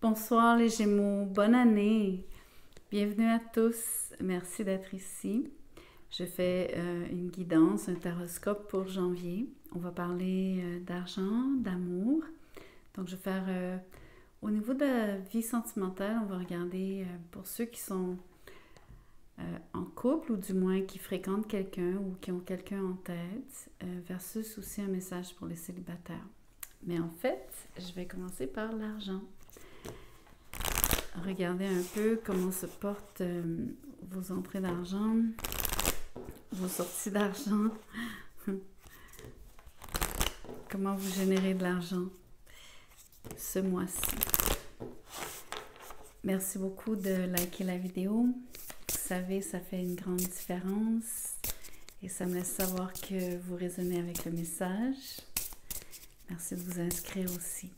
Bonsoir les Gémeaux, bonne année. Bienvenue à tous. Merci d'être ici. Je fais une guidance, un taroscope pour janvier. On va parler d'argent, d'amour. Donc je vais faire au niveau de la vie sentimentale, on va regarder pour ceux qui sont en couple ou du moins qui fréquentent quelqu'un ou qui ont quelqu'un en tête versus aussi un message pour les célibataires. Mais en fait, je vais commencer par l'argent. Regardez un peu comment se portent vos entrées d'argent, vos sorties d'argent, comment vous générez de l'argent ce mois-ci. Merci beaucoup de liker la vidéo. Vous savez, ça fait une grande différence et ça me laisse savoir que vous résonnez avec le message. Merci de vous inscrire aussi.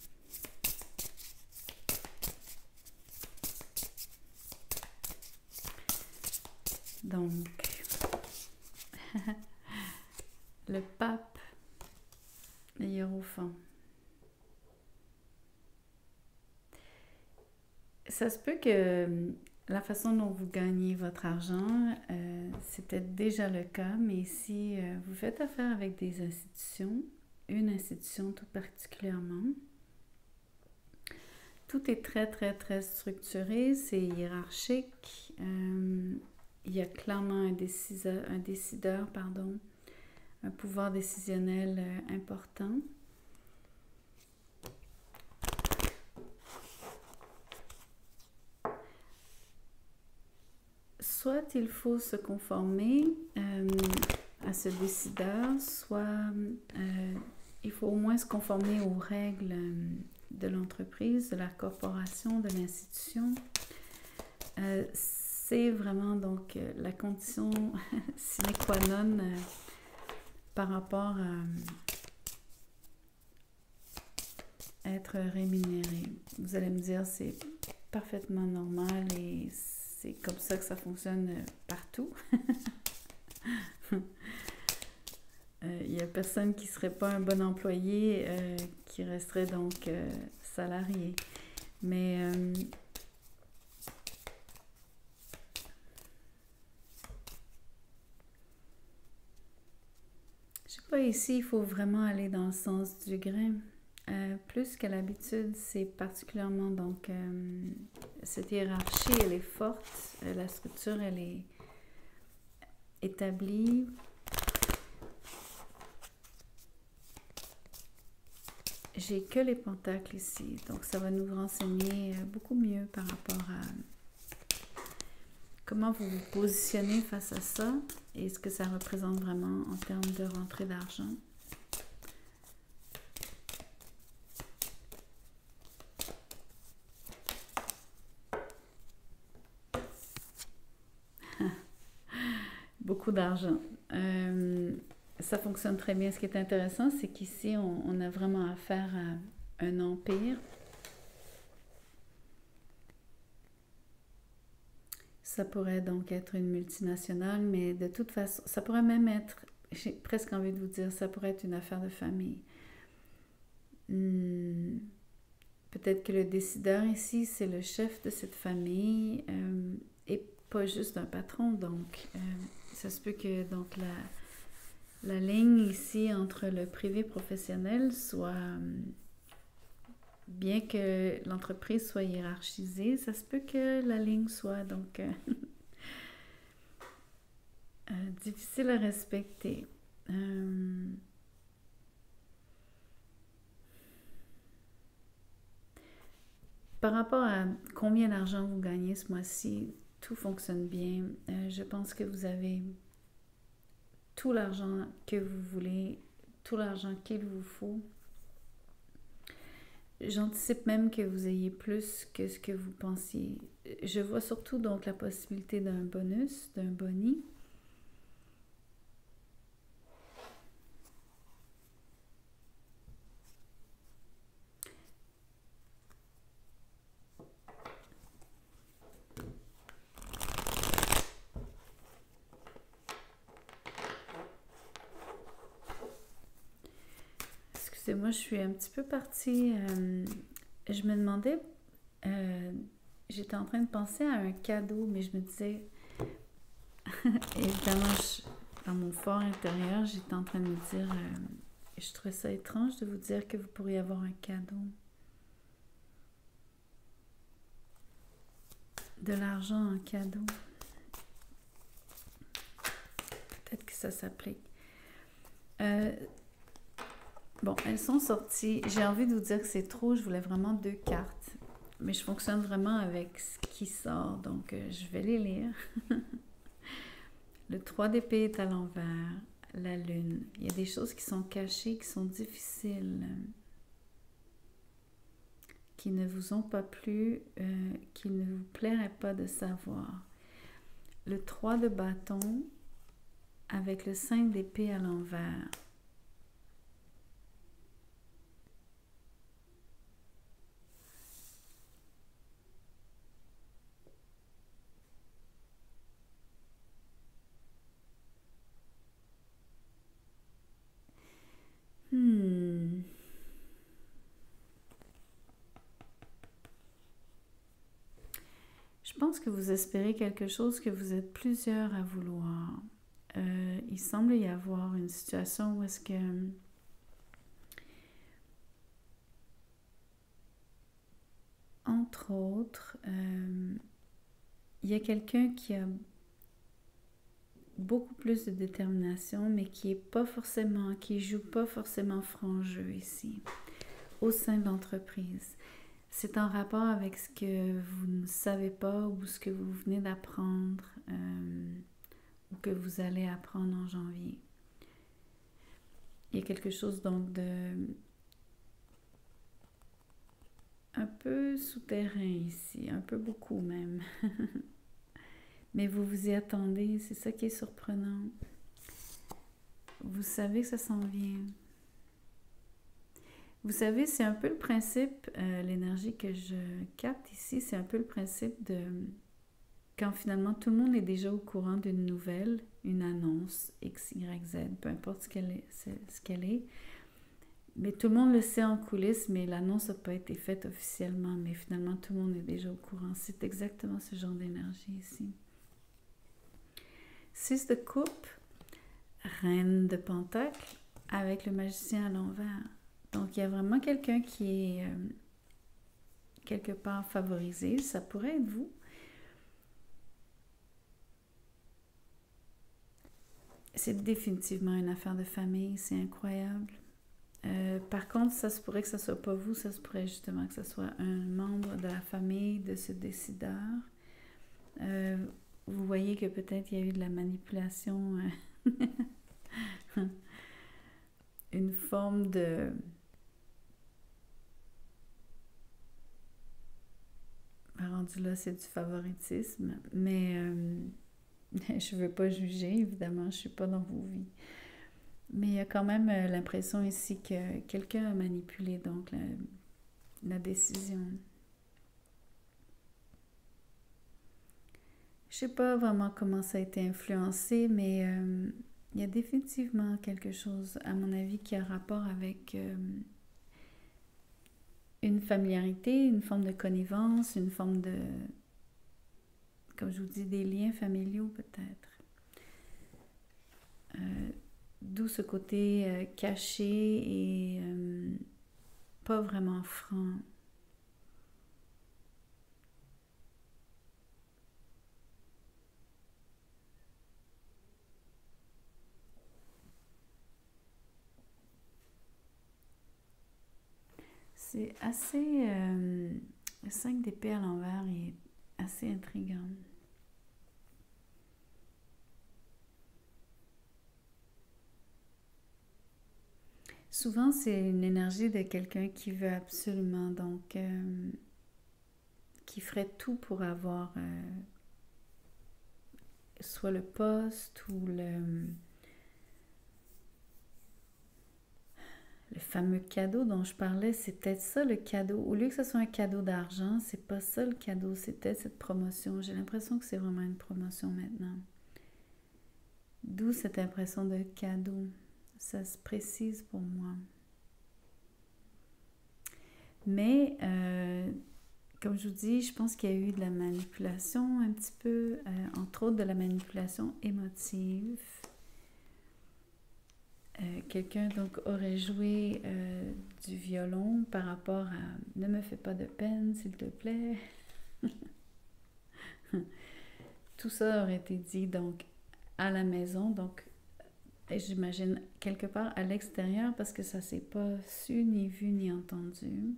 Donc, le pape, le hiérophant. Ça se peut que la façon dont vous gagnez votre argent, c'est peut-être déjà le cas, mais si vous faites affaire avec des institutions, une institution tout particulièrement, tout est très, très, très structuré, c'est hiérarchique. Il y a clairement un décideur, un pouvoir décisionnel important. Soit il faut se conformer à ce décideur, soit il faut au moins se conformer aux règles de l'entreprise, de la corporation, de l'institution. C'est vraiment donc la condition sine qua non par rapport à être rémunéré. Vous allez me dire c'est parfaitement normal et c'est comme ça que ça fonctionne partout. Il n'y a personne qui ne serait pas un bon employé qui resterait donc salarié. Mais je sais pas, ici, il faut vraiment aller dans le sens du grain. Plus qu'à l'habitude, c'est particulièrement donc cette hiérarchie, elle est forte, la structure, elle est établie. J'ai que les pentacles ici, donc ça va nous renseigner beaucoup mieux par rapport à comment vous vous positionnez face à ça et ce que ça représente vraiment en termes de rentrée d'argent. Beaucoup d'argent. Ça fonctionne très bien. Ce qui est intéressant, c'est qu'ici, on a vraiment affaire à un empire. Ça pourrait donc être une multinationale, mais de toute façon, ça pourrait même être, j'ai presque envie de vous dire, ça pourrait être une affaire de famille. Peut-être que le décideur ici, c'est le chef de cette famille et pas juste un patron. Donc, ça se peut que donc la ligne ici entre le privé et professionnel soit, bien que l'entreprise soit hiérarchisée, ça se peut que la ligne soit donc difficile à respecter. Par rapport à combien d'argent vous gagnez ce mois-ci, tout fonctionne bien. Je pense que vous avez tout l'argent que vous voulez, tout l'argent qu'il vous faut. J'anticipe même que vous ayez plus que ce que vous pensiez. Je vois surtout donc la possibilité d'un bonus, d'un boni. Excusez-moi, je suis un petit peu partie. Je me demandais euh, j'étais en train de penser à un cadeau, mais je me disais, évidemment, dans mon fort intérieur, j'étais en train de me dire, je trouvais ça étrange de vous dire que vous pourriez avoir un cadeau. De l'argent en cadeau. Peut-être que ça s'applique. Bon, elles sont sorties. J'ai envie de vous dire que c'est trop. Je voulais vraiment 2 cartes. Mais je fonctionne vraiment avec ce qui sort. Donc, je vais les lire. Le 3 d'épée est à l'envers. La lune. Il y a des choses qui sont cachées, qui sont difficiles, qui ne vous ont pas plu, qui ne vous plairait pas de savoir. Le 3 de bâton avec le 5 d'épée à l'envers. Je pense que vous espérez quelque chose, que vous êtes plusieurs à vouloir. Il semble y avoir une situation où est-ce que entre autres, il y a quelqu'un qui a beaucoup plus de détermination, mais qui joue pas forcément franc jeu ici, au sein de l'entreprise. C'est en rapport avec ce que vous ne savez pas ou ce que vous venez d'apprendre ou que vous allez apprendre en janvier. Il y a quelque chose donc de un peu souterrain ici, un peu beaucoup même. Mais vous vous y attendez, c'est ça qui est surprenant. Vous savez que ça s'en vient. Vous savez, c'est un peu le principe, l'énergie que je capte ici, c'est un peu le principe de quand finalement tout le monde est déjà au courant d'une nouvelle, une annonce, X, Y, Z, peu importe ce qu'elle est. Mais tout le monde le sait en coulisses, mais l'annonce n'a pas été faite officiellement, mais finalement tout le monde est déjà au courant. C'est exactement ce genre d'énergie ici. 6 de coupe, reine de pentacle, avec le magicien à l'envers. Donc, il y a vraiment quelqu'un qui est quelque part favorisé. Ça pourrait être vous. C'est définitivement une affaire de famille. C'est incroyable. Par contre, ça se pourrait que ce ne soit pas vous. Ça se pourrait justement que ce soit un membre de la famille de ce décideur. Vous voyez que peut-être il y a eu de la manipulation. Une forme de... rendu là, c'est du favoritisme, mais je ne veux pas juger, évidemment, je ne suis pas dans vos vies. Mais il y a quand même l'impression ici que quelqu'un a manipulé donc la décision. Je ne sais pas vraiment comment ça a été influencé, mais il y a définitivement quelque chose, à mon avis, qui a rapport avec une familiarité, une forme de connivence, une forme de, comme je vous dis, des liens familiaux peut-être. D'où ce côté caché et pas vraiment franc. C'est assez... le 5 d'épée à l'envers est assez intriguant. Souvent, c'est une énergie de quelqu'un qui veut absolument, donc, qui ferait tout pour avoir soit le poste ou le fameux cadeau dont je parlais. C'est peut-être ça le cadeau. Au lieu que ce soit un cadeau d'argent, c'est pas ça le cadeau, c'est peut-être cette promotion. J'ai l'impression que c'est vraiment une promotion maintenant. D'où cette impression de cadeau. Ça se précise pour moi. Mais comme je vous dis, je pense qu'il y a eu de la manipulation un petit peu, entre autres de la manipulation émotive. Quelqu'un donc aurait joué du violon par rapport à « ne me fais pas de peine, s'il te plaît ». Tout ça aurait été dit donc à la maison, donc j'imagine quelque part à l'extérieur parce que ça s'est pas su, ni vu, ni entendu.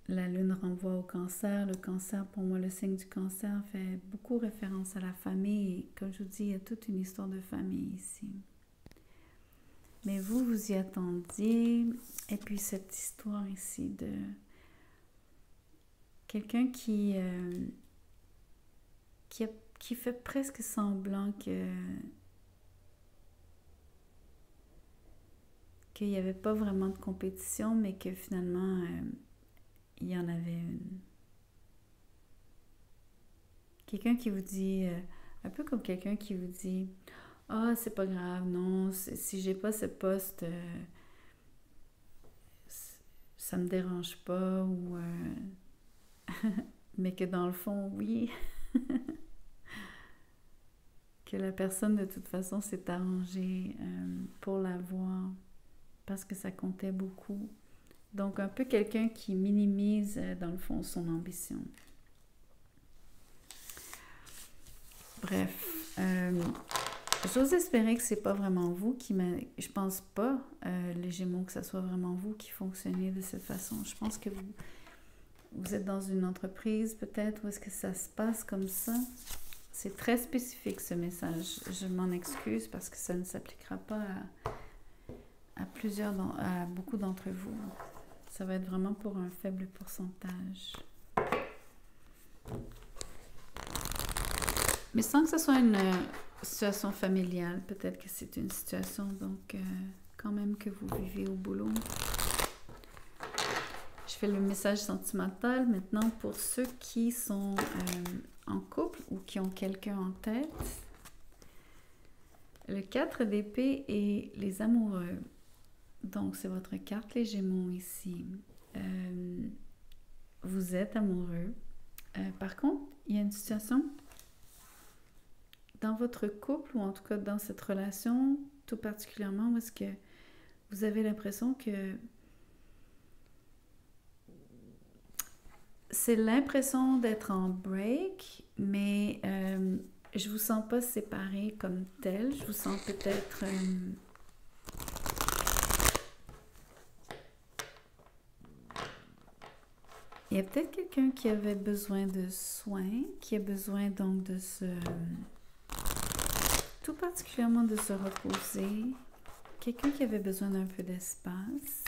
La lune renvoie au cancer. Le cancer, pour moi, le signe du cancer fait beaucoup référence à la famille. Et comme je vous dis, il y a toute une histoire de famille ici. Mais vous, vous y attendiez. Et puis cette histoire ici de quelqu'un qui fait presque semblant qu'il n'y avait pas vraiment de compétition, mais que finalement... il y en avait une. Quelqu'un qui vous dit, un peu comme quelqu'un qui vous dit « Ah, c'est pas grave, non, si j'ai pas ce poste, ça me dérange pas. » ou mais que dans le fond, oui, que la personne de toute façon s'est arrangée pour l'avoir parce que ça comptait beaucoup. Donc, un peu quelqu'un qui minimise, dans le fond, son ambition. Bref, j'ose espérer que c'est pas vraiment vous qui je pense pas, les Gémeaux, que ça soit vraiment vous qui fonctionnez de cette façon. Je pense que vous êtes dans une entreprise, peut-être, où est-ce que ça se passe comme ça. C'est très spécifique, ce message. Je m'en excuse parce que ça ne s'appliquera pas à beaucoup d'entre vous. Ça va être vraiment pour un faible pourcentage. Mais sans que ce soit une situation familiale, peut-être que c'est une situation, donc, quand même que vous vivez au boulot. Je fais le message sentimental maintenant pour ceux qui sont en couple ou qui ont quelqu'un en tête. Le 4 d'épée et les amoureux. Donc, c'est votre carte, les Gémeaux, ici. Vous êtes amoureux. Par contre, il y a une situation dans votre couple, ou en tout cas dans cette relation, tout particulièrement, où est-ce que vous avez l'impression que c'est l'impression d'être en break, mais je vous sens pas séparés comme tel. Je vous sens peut-être... il y a peut-être quelqu'un qui avait besoin de soins, qui a besoin donc de tout particulièrement de se reposer. Quelqu'un qui avait besoin d'un peu d'espace.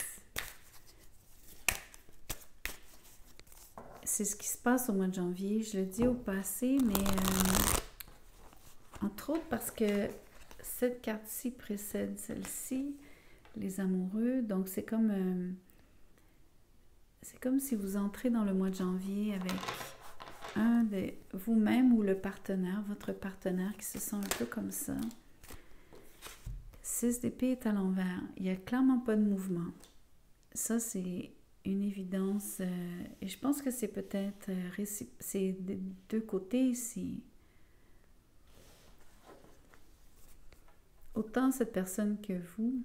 C'est ce qui se passe au mois de janvier. Je le dis au passé, mais entre autres parce que cette carte-ci précède celle-ci, les amoureux. Donc, c'est comme si vous entrez dans le mois de janvier avec un de vous-même ou le partenaire, votre partenaire qui se sent un peu comme ça. 6 d'épée est à l'envers. Il n'y a clairement pas de mouvement. Ça, c'est une évidence. Et je pense que c'est peut-être... c'est des deux côtés ici. Autant cette personne que vous.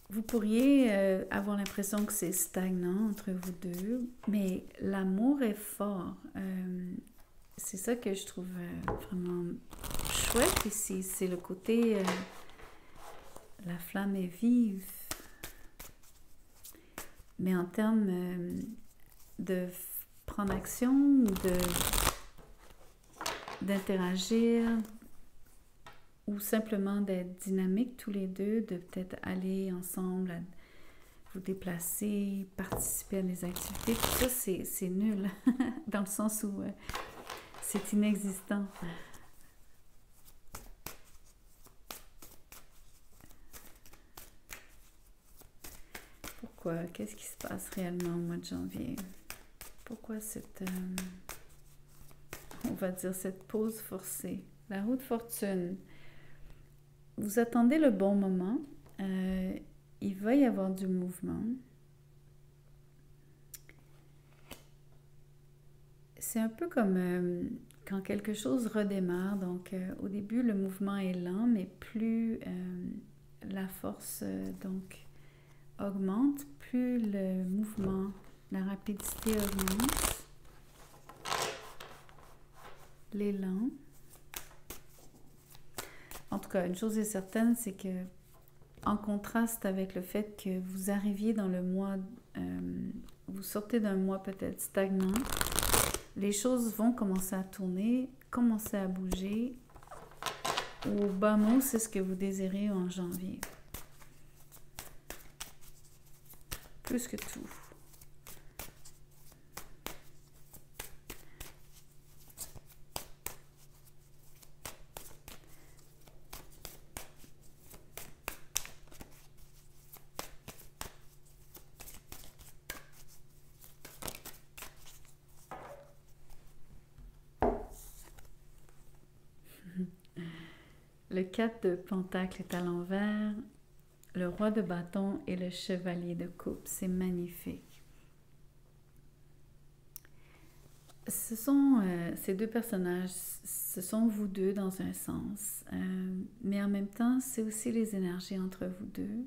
Vous pourriez avoir l'impression que c'est stagnant entre vous deux, mais l'amour est fort. C'est ça que je trouve vraiment chouette ici. C'est le côté... la flamme est vive. Mais en termes de prendre action, ou d'interagir, ou simplement d'être dynamique tous les deux, de peut-être aller ensemble, vous déplacer, participer à des activités, tout ça, c'est nul, dans le sens où c'est inexistant. Pourquoi? Qu'est-ce qui se passe réellement au mois de janvier? Pourquoi cette, on va dire, cette pause forcée? La roue de fortune. vous attendez le bon moment. Il va y avoir du mouvement. C'est un peu comme quand quelque chose redémarre. Donc, au début, le mouvement est lent, mais plus la force donc augmente, plus le mouvement, la rapidité augmente, l'élan. En tout cas, une chose est certaine, c'est que en contraste avec le fait que vous arriviez dans le mois, vous sortez d'un mois peut-être stagnant, les choses vont commencer à tourner, commencer à bouger. Au bas mot, c'est ce que vous désirez en janvier. Plus que tout. Le 4 de Pentacle est à l'envers, le roi de bâton et le chevalier de coupe. C'est magnifique. Ce sont ces deux personnages, ce sont vous deux dans un sens, mais en même temps, c'est aussi les énergies entre vous deux.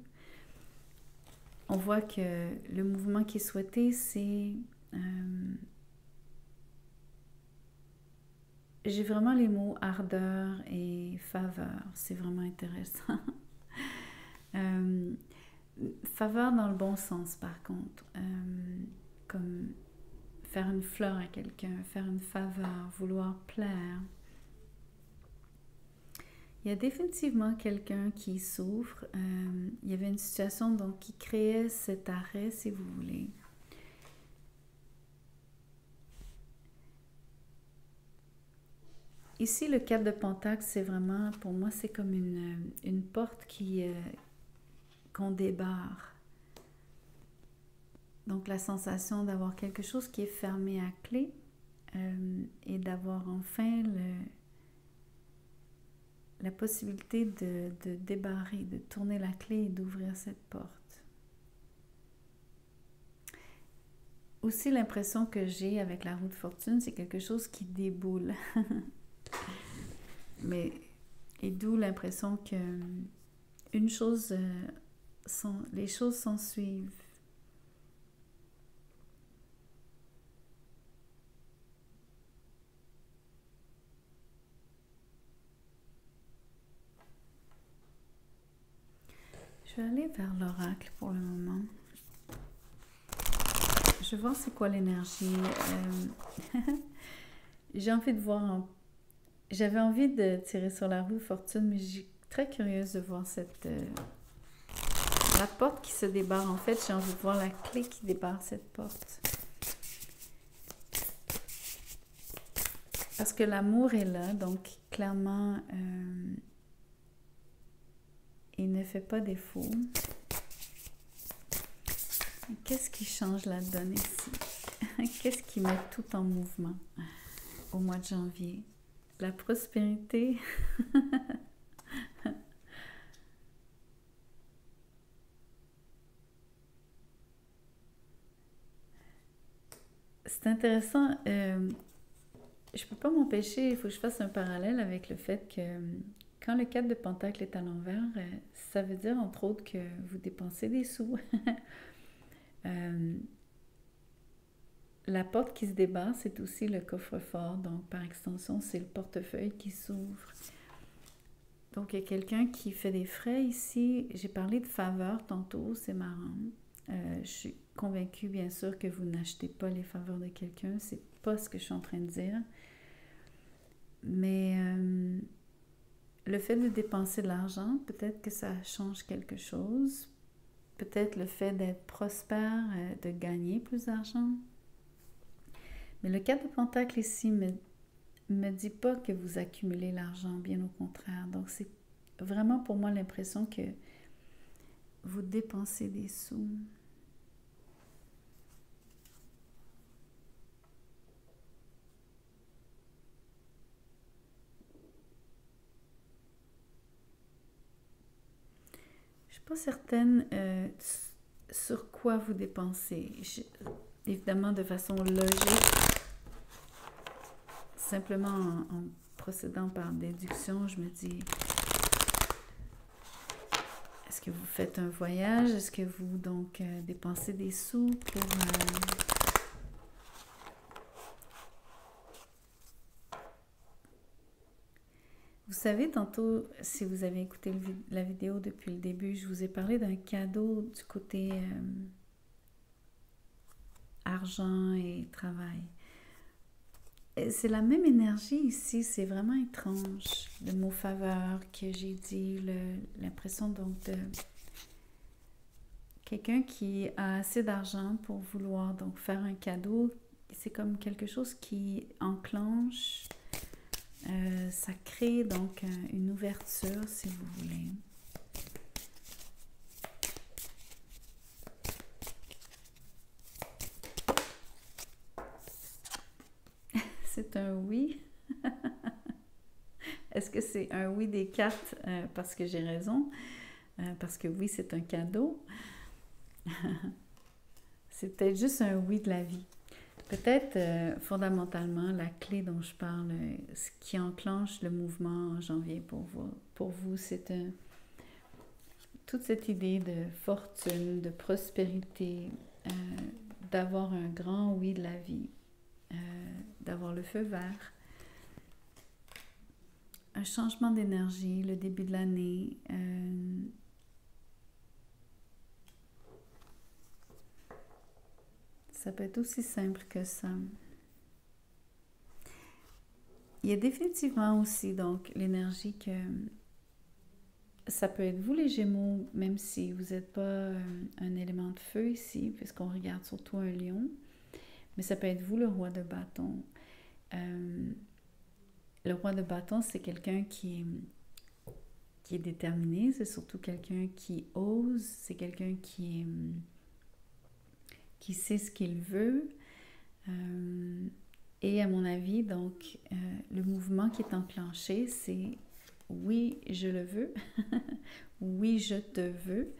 On voit que le mouvement qui est souhaité, c'est... j'ai vraiment les mots ardeur et faveur. C'est vraiment intéressant. Faveur dans le bon sens, par contre. Comme faire une fleur à quelqu'un, faire une faveur, vouloir plaire. Il y a définitivement quelqu'un qui souffre. Il y avait une situation donc, qui créait cet arrêt, si vous voulez. Ici, le 4 de Pentacle, c'est vraiment, pour moi, c'est comme une porte qu'on débarre. Donc, la sensation d'avoir quelque chose qui est fermé à clé et d'avoir enfin la possibilité de débarrer, de tourner la clé et d'ouvrir cette porte. Aussi, l'impression que j'ai avec la roue de fortune, c'est quelque chose qui déboule. Mais, et d'où l'impression que les choses s'en suivent. Je vais aller vers l'oracle pour le moment. Je vais voir c'est quoi l'énergie. J'ai envie de voir... J'avais envie de tirer sur la roue de fortune, mais je suis très curieuse de voir la porte qui se débarre. En fait, j'ai envie de voir la clé qui débarre cette porte. Parce que l'amour est là, donc clairement, il ne fait pas défaut. Qu'est-ce qui change la donne ici? Qu'est-ce qui met tout en mouvement au mois de janvier? La prospérité. C'est intéressant. Je ne peux pas m'empêcher, il faut que je fasse un parallèle avec le fait que quand le 4 de Pentacle est à l'envers, ça veut dire entre autres que vous dépensez des sous. La porte qui se débarre, c'est aussi le coffre-fort. Donc, par extension, c'est le portefeuille qui s'ouvre. Donc, il y a quelqu'un qui fait des frais ici. J'ai parlé de faveur tantôt, c'est marrant. Je suis convaincue, bien sûr, que vous n'achetez pas les faveurs de quelqu'un. C'est pas ce que je suis en train de dire. Mais le fait de dépenser de l'argent, peut-être que ça change quelque chose. Peut-être le fait d'être prospère, de gagner plus d'argent. Mais le 4 de Pentacle ici me dit pas que vous accumulez l'argent, bien au contraire. Donc, c'est vraiment pour moi l'impression que vous dépensez des sous. pas certaine sur quoi vous dépensez. Évidemment, de façon logique, simplement en procédant par déduction, je me dis, est-ce que vous faites un voyage? Est-ce que vous, donc, dépensez des sous pour... Vous savez, tantôt, si vous avez écouté la vidéo depuis le début, je vous ai parlé d'un cadeau du côté argent et travail. C'est la même énergie ici, c'est vraiment étrange. Le mot faveur que j'ai dit, l'impression donc de quelqu'un qui a assez d'argent pour vouloir donc faire un cadeau. C'est comme quelque chose qui enclenche, ça crée donc une ouverture si vous voulez. C'est un oui. Est-ce que c'est un oui des cartes parce que j'ai raison? Parce que oui, c'est un cadeau. C'est peut-être juste un oui de la vie. Peut-être fondamentalement la clé dont je parle, ce qui enclenche le mouvement en janvier pour vous, c'est toute cette idée de fortune, de prospérité, d'avoir un grand oui de la vie, d'avoir le feu vert, un changement d'énergie, le début de l'année. Ça peut être aussi simple que ça. Il y a définitivement aussi donc l'énergie que ça peut être vous les Gémeaux, même si vous n'êtes pas un élément de feu ici, puisqu'on regarde surtout un lion, mais ça peut être vous le roi de bâton. Le roi de bâton, c'est quelqu'un qui est déterminé, c'est surtout quelqu'un qui ose, c'est quelqu'un qui sait ce qu'il veut. Et à mon avis, donc, le mouvement qui est enclenché, c'est oui, je le veux, oui, je te veux.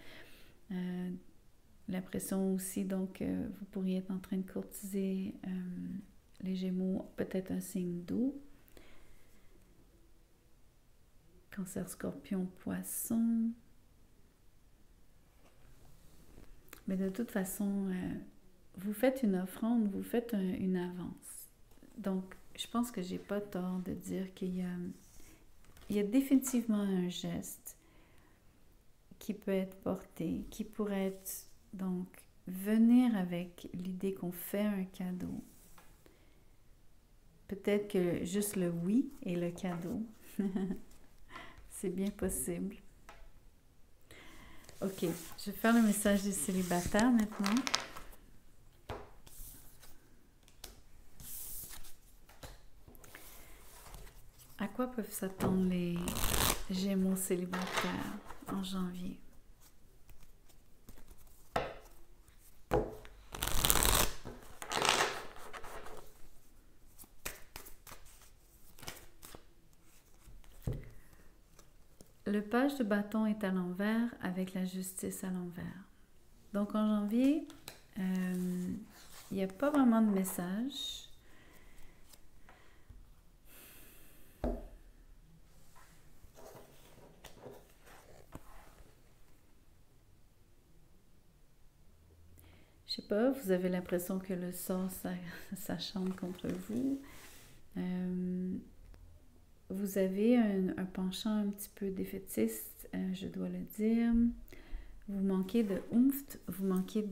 L'impression aussi, donc, vous pourriez être en train de courtiser les Gémeaux, peut-être un signe d'eau. Cancer, Scorpion, Poisson. Mais de toute façon, vous faites une offrande, vous faites une avance. Donc, je pense que j'ai pas tort de dire qu'il y a définitivement un geste qui peut être porté, qui pourrait être, donc, venir avec l'idée qu'on fait un cadeau. Peut-être que juste le oui est le cadeau. C'est bien possible. Ok, je vais faire le message des célibataires maintenant. À quoi peuvent s'attendre les Gémeaux célibataires en janvier? Le page de bâton est à l'envers avec la justice à l'envers. Donc en janvier, il n'y a pas vraiment de message. Je sais pas, vous avez l'impression que le sort s'acharne contre vous. Vous avez un penchant un petit peu défaitiste, je dois le dire. Vous manquez de oomph, vous manquez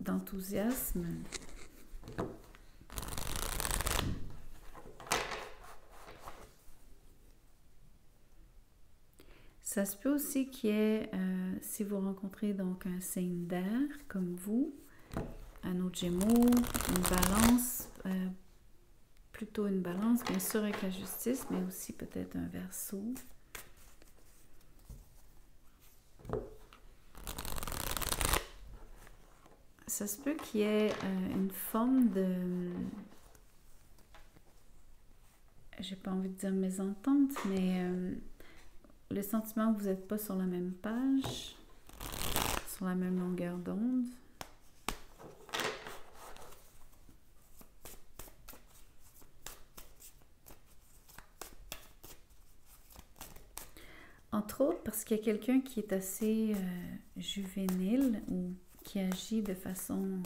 d'enthousiasme. Ça se peut aussi qu'il y ait, si vous rencontrez donc un signe d'air comme vous, un autre Gémeaux, une balance, plutôt une balance, bien sûr avec la justice, mais aussi peut-être un Verseau. Ça se peut qu'il y ait une forme de... j'ai pas envie de dire mésentente, mais le sentiment que vous n'êtes pas sur la même page, sur la même longueur d'onde. Entre autres, parce qu'il y a quelqu'un qui est assez juvénile ou qui agit de façon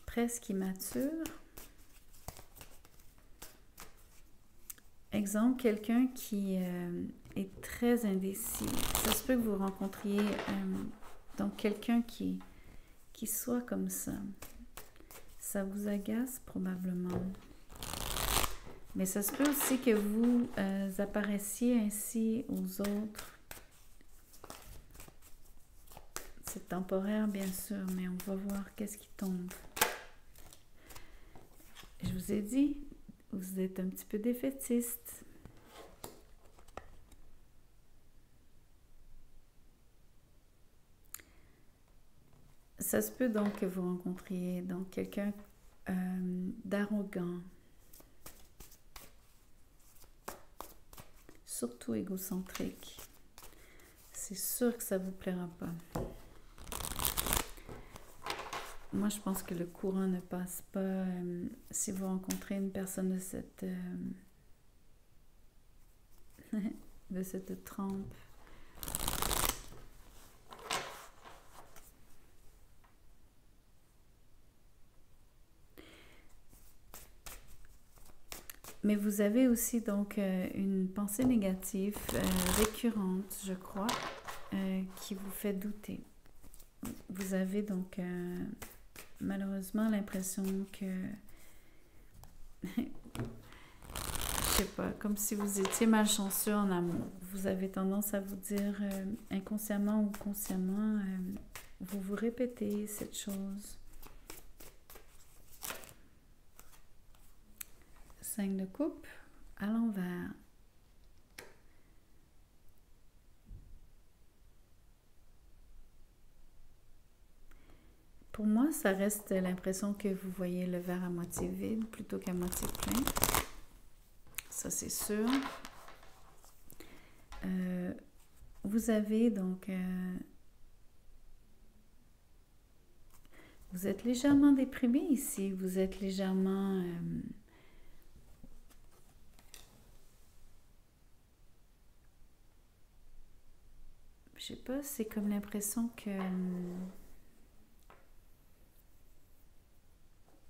presque immature. Exemple, quelqu'un qui est très indécis. Ça se peut que vous rencontriez donc quelqu'un qui soit comme ça. Ça vous agace probablement. Mais ça se peut aussi que vous apparaissiez ainsi aux autres. C'est temporaire, bien sûr, mais on va voir qu'est-ce qui tombe. Je vous ai dit, vous êtes un petit peu défaitiste. Ça se peut donc que vous rencontriez donc quelqu'un d'arrogant. Surtout égocentrique. C'est sûr que ça ne vous plaira pas. Moi, je pense que le courant ne passe pas si vous rencontrez une personne de cette trempe. Mais vous avez aussi donc une pensée négative récurrente, je crois, qui vous fait douter. Vous avez donc malheureusement l'impression que, je sais pas, comme si vous étiez malchanceux en amour. Vous avez tendance à vous dire inconsciemment ou consciemment, vous vous répétez cette chose. 5 de coupe à l'envers. Pour moi, ça reste l'impression que vous voyez le verre à moitié vide plutôt qu'à moitié plein. Ça, c'est sûr. Vous avez donc... vous êtes légèrement déprimé ici. Vous êtes légèrement... je sais pas, c'est comme l'impression que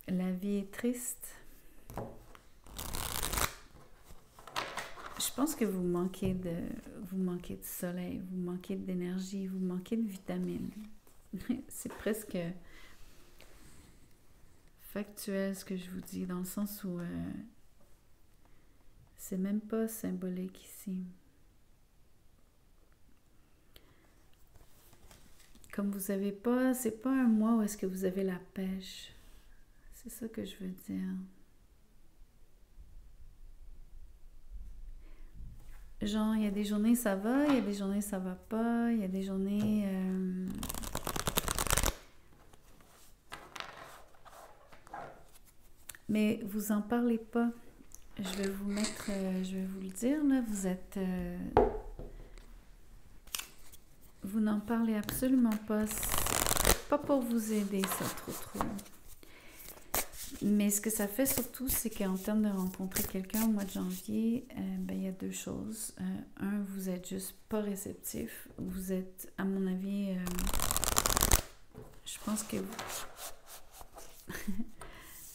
la vie est triste. Je pense que vous manquez de soleil, vous manquez d'énergie, vous manquez de vitamines. C'est presque factuel ce que je vous dis, dans le sens où c'est même pas symbolique ici. Comme vous avez pas, c'est pas un mois où est-ce que vous avez la pêche. C'est ça que je veux dire. Genre, il y a des journées ça va, il y a des journées ça va pas, il y a des journées... Mais vous en parlez pas. Je vais vous mettre, je vais vous le dire, là, vous êtes... vous n'en parlez absolument pas. C'est pas pour vous aider, ça, trop. Mais ce que ça fait surtout, c'est qu'en termes de rencontrer quelqu'un au mois de janvier, il y a deux choses. Un, vous êtes juste pas réceptif. Vous êtes, à mon avis, je pense que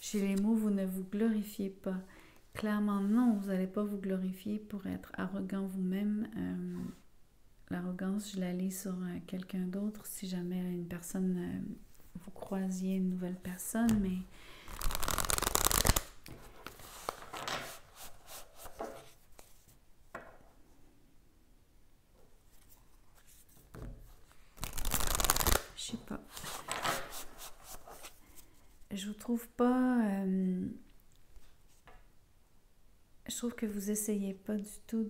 j'ai les mots, vous ne vous glorifiez pas. Clairement, non, vous n'allez pas vous glorifier pour être arrogant vous-même. L'arrogance, je la lis sur quelqu'un d'autre, si jamais une personne, vous croisiez une nouvelle personne, mais je sais pas. Je vous trouve pas... je trouve que vous essayez pas du tout.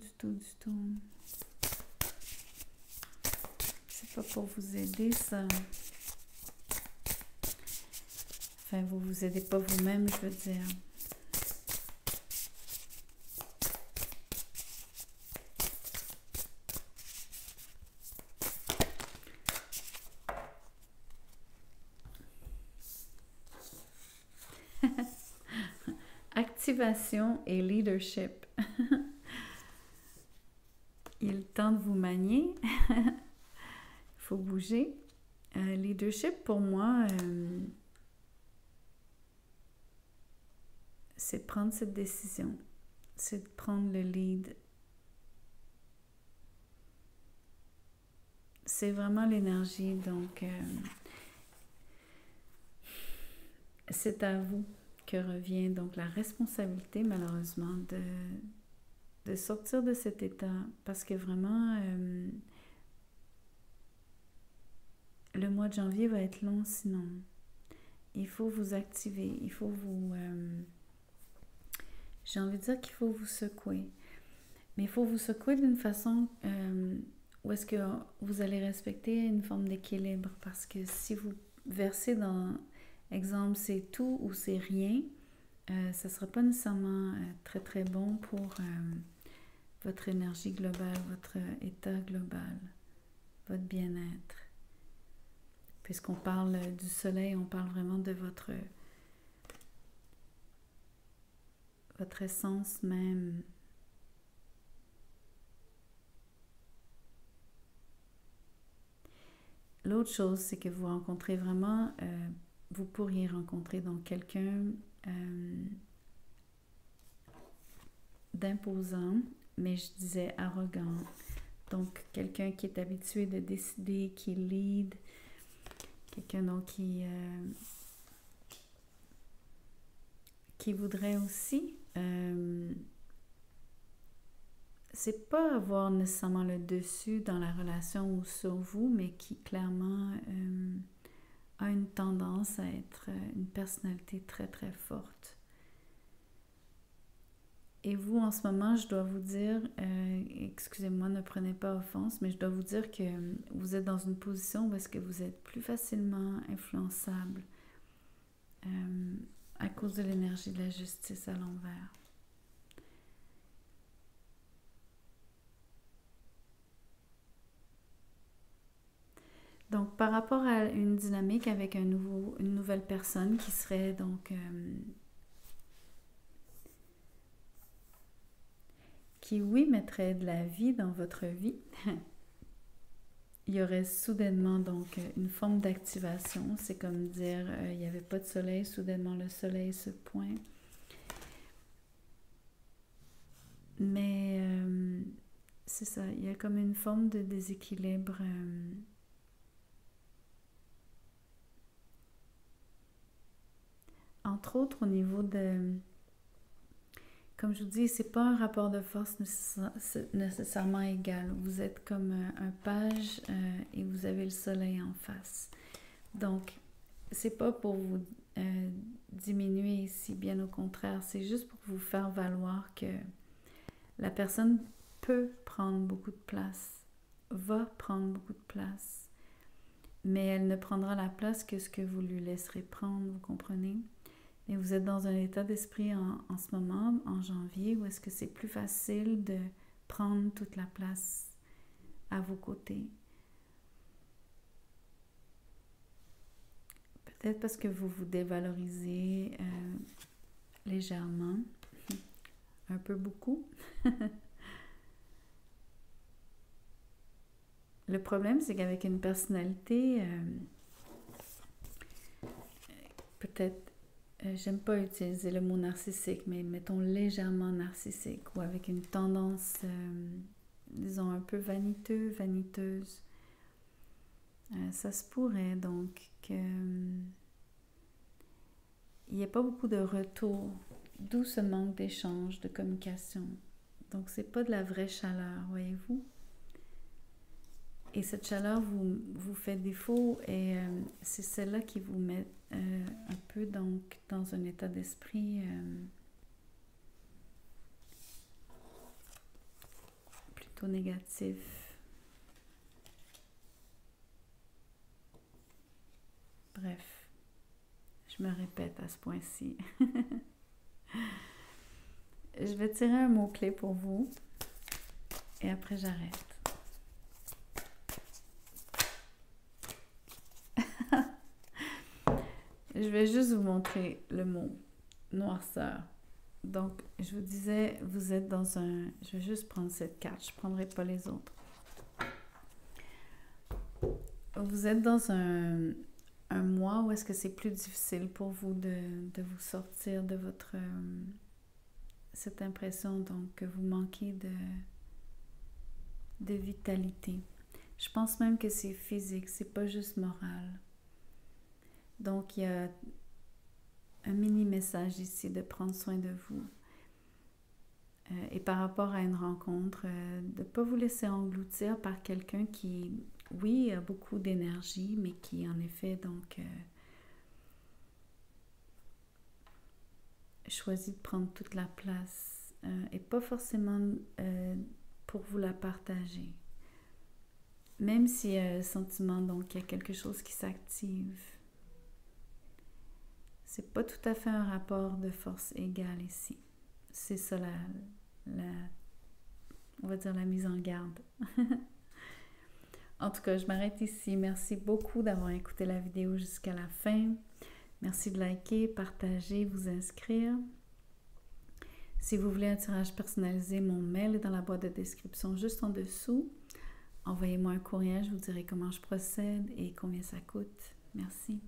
C'est pas pour vous aider, ça. Enfin, vous vous aidez pas vous-même, je veux dire. activation et leadership. Il est temps de vous manier. Il faut bouger. Leadership, pour moi, c'est de prendre cette décision. C'est de prendre le lead. C'est vraiment l'énergie, donc c'est à vous que revient donc la responsabilité, malheureusement, de sortir de cet état, parce que vraiment, le mois de janvier va être long sinon. Il faut vous activer, il faut vous... j'ai envie de dire qu'il faut vous secouer. Mais il faut vous secouer d'une façon où est-ce que vous allez respecter une forme d'équilibre. Parce que si vous versez dans, exemple, c'est tout ou c'est rien, ça ne sera pas nécessairement très très bon pour votre énergie globale, votre état global, votre bien-être. Puisqu'on parle du soleil, on parle vraiment de votre essence même. L'autre chose, c'est que vous rencontrez vraiment, vous pourriez rencontrer donc quelqu'un d'imposant, mais je disais arrogant. Donc, quelqu'un qui est habitué de décider, qui lead, quelqu'un donc qui voudrait aussi, c'est pas avoir nécessairement le dessus dans la relation ou sur vous, mais qui clairement a une tendance à être une personnalité très très forte. Et vous, en ce moment, je dois vous dire, excusez-moi, ne prenez pas offense, mais je dois vous dire que vous êtes dans une position où est-ce que vous êtes plus facilement influençable à cause de l'énergie de la justice à l'envers. Donc, par rapport à une dynamique avec une nouvelle personne qui serait donc... qui, oui, mettrait de la vie dans votre vie, il y aurait soudainement donc une forme d'activation. C'est comme dire, il n'y avait pas de soleil, soudainement le soleil se pointe. Mais c'est ça, il y a comme une forme de déséquilibre. Entre autres, au niveau de... Comme je vous dis, c'est pas un rapport de force nécessairement égal. Vous êtes comme un page et vous avez le soleil en face. Donc, c'est pas pour vous diminuer ici, bien au contraire. C'est juste pour vous faire valoir que la personne peut prendre beaucoup de place, va prendre beaucoup de place, mais elle ne prendra la place que ce que vous lui laisserez prendre, vous comprenez? Et vous êtes dans un état d'esprit en ce moment, en janvier, où est-ce que c'est plus facile de prendre toute la place à vos côtés. Peut-être parce que vous vous dévalorisez légèrement, un peu beaucoup. Le problème, c'est qu'avec une personnalité, peut-être, j'aime pas utiliser le mot narcissique, mais mettons légèrement narcissique, ou avec une tendance, disons, un peu vaniteuse. Ça se pourrait donc qu'il n'y ait pas beaucoup de retour, d'où ce manque d'échange, de communication. Donc, c'est pas de la vraie chaleur, voyez-vous? Et cette chaleur vous fait défaut et c'est celle-là qui vous met un peu donc dans un état d'esprit plutôt négatif. Bref, je me répète à ce point-ci. Je vais tirer un mot-clé pour vous et après j'arrête. Je vais juste vous montrer le mot noirceur. Donc, je vous disais, vous êtes dans un... Je vais juste prendre cette carte, je ne prendrai pas les autres. Vous êtes dans un mois où est-ce que c'est plus difficile pour vous de vous sortir de votre... cette impression donc que vous manquez de vitalité. Je pense même que c'est physique, c'est pas juste moral. Donc, il y a un mini message ici de prendre soin de vous. Et par rapport à une rencontre, de ne pas vous laisser engloutir par quelqu'un qui, oui, a beaucoup d'énergie, mais qui en effet donc choisit de prendre toute la place et pas forcément pour vous la partager. Même s'il y a un sentiment, donc il y a quelque chose qui s'active. C'est pas tout à fait un rapport de force égale ici. C'est ça on va dire la mise en garde. En tout cas, je m'arrête ici. Merci beaucoup d'avoir écouté la vidéo jusqu'à la fin. Merci de liker, partager, vous inscrire. Si vous voulez un tirage personnalisé, mon mail est dans la boîte de description juste en dessous. Envoyez-moi un courriel, je vous dirai comment je procède et combien ça coûte. Merci.